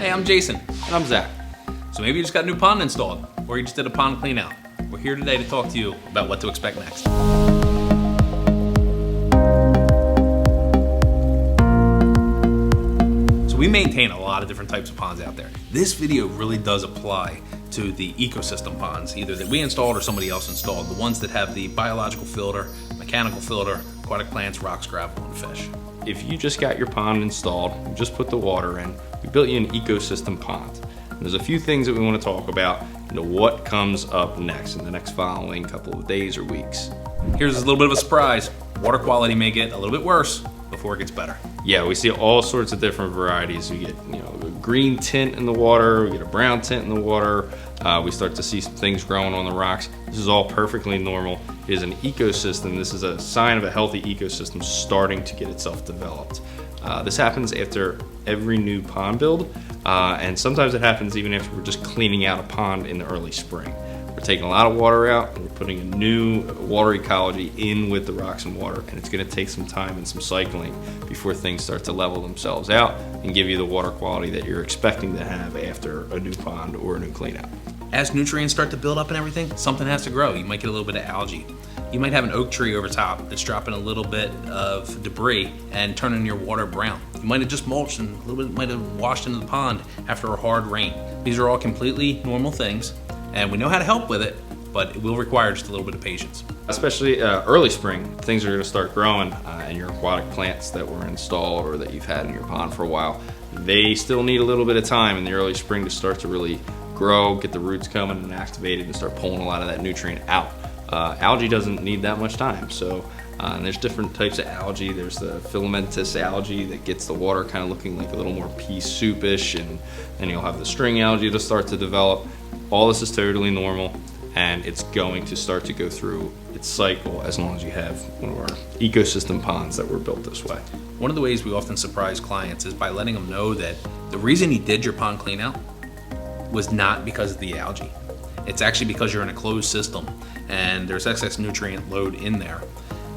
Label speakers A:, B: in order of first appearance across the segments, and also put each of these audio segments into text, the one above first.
A: Hey, I'm Jason.
B: And I'm Zach.
A: So maybe you just got a new pond installed, or you just did a pond clean out. We're here today to talk to you about what to expect next. So we maintain a lot of different types of ponds out there. This video really does apply to the ecosystem ponds, either that we installed or somebody else installed, the ones that have the biological filter, mechanical filter, aquatic plants, rocks, gravel, and fish.
B: If you just got your pond installed, you just put the water in, we built you an ecosystem pond. And there's a few things that we want to talk about, what comes up next in the next following couple of days or weeks.
A: Here's a little bit of a surprise. Water quality may get a little bit worse before it gets better.
B: Yeah, we see all sorts of different varieties. We get a green tint in the water, we get a brown tint in the water, we start to see some things growing on the rocks. This is all perfectly normal. It is an ecosystem. This is a sign of a healthy ecosystem starting to get itself developed. This happens after every new pond build, and sometimes it happens even after we're just cleaning out a pond in the early spring. We're taking a lot of water out and we're putting a new water ecology in with the rocks and water, and it's going to take some time and some cycling before things start to level themselves out and give you the water quality that you're expecting to have after a new pond or a new clean out.
A: As nutrients start to build up and everything, something has to grow. You might get a little bit of algae. You might have an oak tree over top that's dropping a little bit of debris and turning your water brown. You might have just mulched and a little bit might have washed into the pond after a hard rain. These are all completely normal things, and we know how to help with it, but it will require just a little bit of patience.
B: Especially early spring, things are going to start growing, and your aquatic plants that were installed or that you've had in your pond for a while, they still need a little bit of time in the early spring to start to really grow, get the roots coming and activated, and start pulling a lot of that nutrient out. Algae doesn't need that much time, so and there's different types of algae. There's the filamentous algae that gets the water kind of looking like a little more pea soupish, and then you'll have the string algae to start to develop. All this is totally normal, and it's going to start to go through its cycle as long as you have one of our ecosystem ponds that were built this way.
A: One of the ways we often surprise clients is by letting them know that the reason you did your pond clean out was not because of the algae. It's actually because you're in a closed system and there's excess nutrient load in there,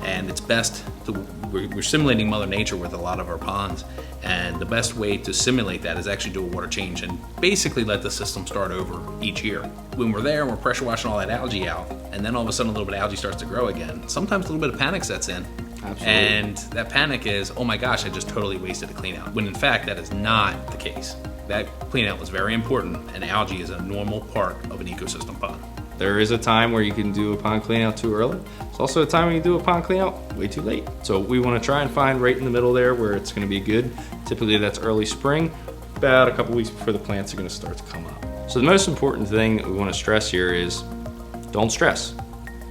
A: and it's best to, we're simulating Mother Nature with a lot of our ponds, and the best way to simulate that is actually do a water change and basically let the system start over each year. When we're there and we're pressure washing all that algae out, and then all of a sudden a little bit of algae starts to grow again, sometimes a little bit of panic sets in.
B: Absolutely.
A: And that panic is, oh my gosh, I just totally wasted a clean out, when in fact that is not the case. That clean out was very important, and algae is a normal part of an ecosystem pond.
B: There is a time where you can do a pond clean out too early. There's also a time when you do a pond clean out way too late. So we want to try and find right in the middle there where it's going to be good. Typically that's early spring, about a couple weeks before the plants are going to start to come up. So the most important thing that we want to stress here is don't stress.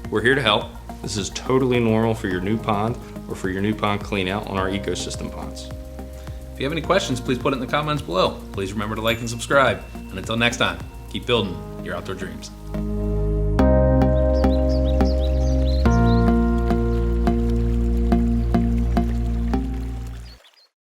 B: We're here to help. This is totally normal for your new pond or for your new pond clean out on our ecosystem ponds.
A: If you have any questions, please put it in the comments below. Please remember to like and subscribe. And until next time, keep building your outdoor dreams.